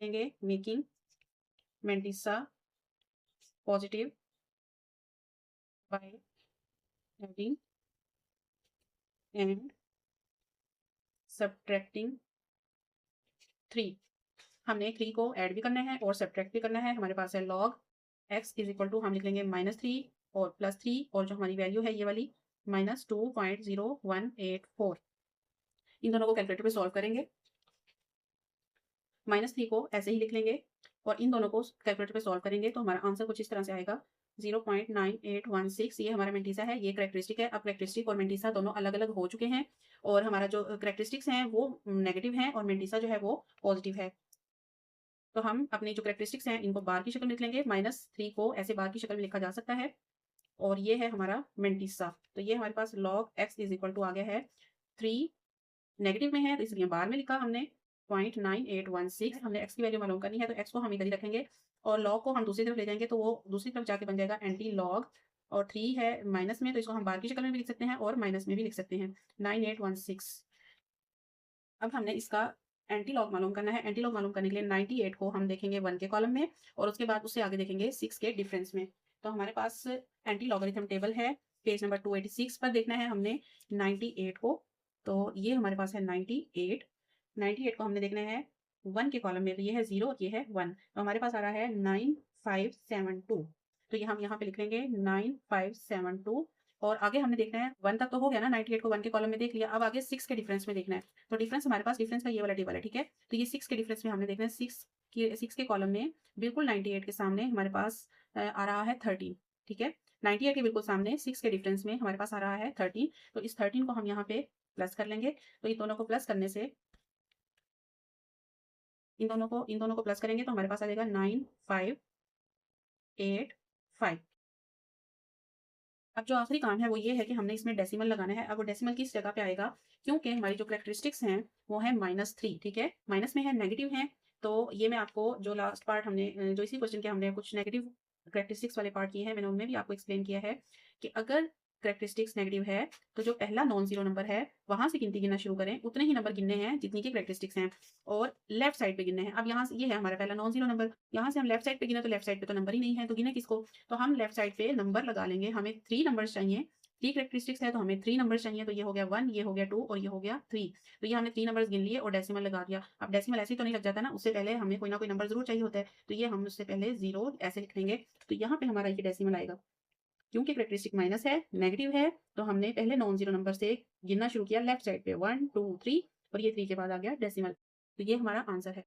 लिखेंगे making mantissa positive by adding and subtracting 3। हमने 3 को ऐड भी करना है और सब्ट्रैक्ट भी करना है। हमारे पास है log x is equal to हम लिख लेंगे -3 और +3 और जो हमारी वैल्यू है ये वाली -2.0184। इन दोनों को कैलकुलेटर पे सॉल्व करेंगे। -3 को ऐसे ही लिख लेंगे और इन दोनों को कैलकुलेटर पे सॉल्व करेंगे तो हमारा आंसर कुछ इस तरह से आएगा 0.9816। ये हमारा मेंटिसा है, ये करेक्टरिस्टिक है। अब करेक्टरिस्टिक और मेंटिसा दोनों अलग अलग हो चुके हैं और हमारा जो करेक्टरिस्टिक्स हैं वो नेगेटिव हैं और मेंटिसा जो है वो पॉजिटिव है। तो हम अपनी जो करेक्टरिस्टिक्स हैं इनको बार की शक्ल में लिख लेंगे। -3 को ऐसे बार की शक्ल में लिखा जा सकता है और ये है हमारा मेंटिसा। तो ये हमारे पास log x is equal to आ गया है 3, नेगेटिव में है तो इसलिए बार में लिखा हमने 0.9816। हमने x की वैल्यू मालूम करनी है तो x को हम इधर ही रखेंगे और log को हम दूसरी तरफ ले जाएंगे तो वो दूसरी तरफ जाके बन जाएगा एंटी लॉग। और 3 है माइनस में तो इसको हम बार की शक्ल में भी लिख सकते हैं और माइनस में भी लिख सकते हैं 9816। अब हमने इसका एंटी लॉग मालूम करना है। एंटी लॉग मालूम करने के लिए 98 को हम देखेंगे 1 के कॉलम में और उसके बाद उससे आगे देखेंगे 6 के डिफरेंस में। तो हमारे पास एंटी लॉगरिथम टेबल है, पेज नंबर 286 पर देखना है हमने 98 को। तो ये हमारे पास है 98। 98 को हमने देखना है 1 के कॉलम में, तो ये है 0 और ये है 1। तो हमारे पास आ रहा है 9572। तो ये हम यहाँ पे लिख लेंगे 9572 और आगे हमने देखना है 1 तक तो हो गया ना, 98 को 1 के कॉलम में देख लिया। अब आगे 6 के डिफरेंस में देखना है। तो डिफरेंस हमारे पास डिफरेंस का ये वाला टेबल है, ठीक है। तो ये 6 के डिफरेंस में हमने देखना है 6 के कॉलम में बिल्कुल 98 के सामने हमारे पास आ रहा है 13, ठीक है। 98 के बिल्कुल सामने 6 के डिफरेंस में हमारे पास आ रहा है 13। तो इस 13 को हम यहाँ पे प्लस कर लेंगे। तो इन दोनों को प्लस करने से इन दोनों को प्लस करेंगे तो हमारे पास आ जाएगा 9585। अब जो आखिरी काम है वो ये है कि हमने इसमें डेसिमल लगाना है। अब वो डेसिमल किस जगह पे आएगा, क्योंकि हमारी जो करेक्टरिस्टिक्स हैं वो है -3, ठीक है। माइनस में है, नेगेटिव है। तो ये मैं आपको जो लास्ट पार्ट हमने जो इसी क्वेश्चन के हमने कुछ नेगेटिव करेक्टरिस्टिक्स वाले पार्ट किए हैं, मैंने उनमें भी आपको एक्सप्लेन किया है कि अगर करेक्टरिस्टिक्स नेगेटिव है तो जो पहला नॉन जीरो नंबर है वहां से गिनती गिनना शुरू करें। उतने ही नंबर गिनने हैं जितनी की करेक्टरिस्टिक्स हैं और लेफ्ट साइड पे गिनने हैं। अब यहाँ से ये है हमारा पहला नॉन जीरो नंबर, यहाँ से हम लेफ्ट साइड पे गिने तो लेफ्ट साइड पे तो नंबर ही नहीं है, तो गिने किसको। तो हम लेफ्ट साइड पे नंबर लगा लेंगे। हमें 3 नंबर्स चाहिए, 3 करेक्टरिस्टिक्स है तो हमें 3 नंबर्स चाहिए। तो ये हो गया 1, ये हो गया 2 और ये हो गया 3। तो ये हमने 3 नंबर्स गिन लिए और डेसिमल लगा दिया। अब डेसिमल ऐसे ही तो नहीं लग जाता ना, उससे पहले हमें कोई ना कोई नंबर जरूर चाहिए होता है। तो ये हम उससे पहले 0 ऐसे लिख लेंगे। तो यहाँ पे हमारा ये डेसिमल आएगा। क्योंकि करेक्टरिस्टिक माइनस है, नेगेटिव है, तो हमने पहले नॉन जीरो नंबर से गिनना शुरू किया लेफ्ट साइड पे 1 2 3 और ये 3 के बाद आ गया डेसिमल। तो ये हमारा आंसर है।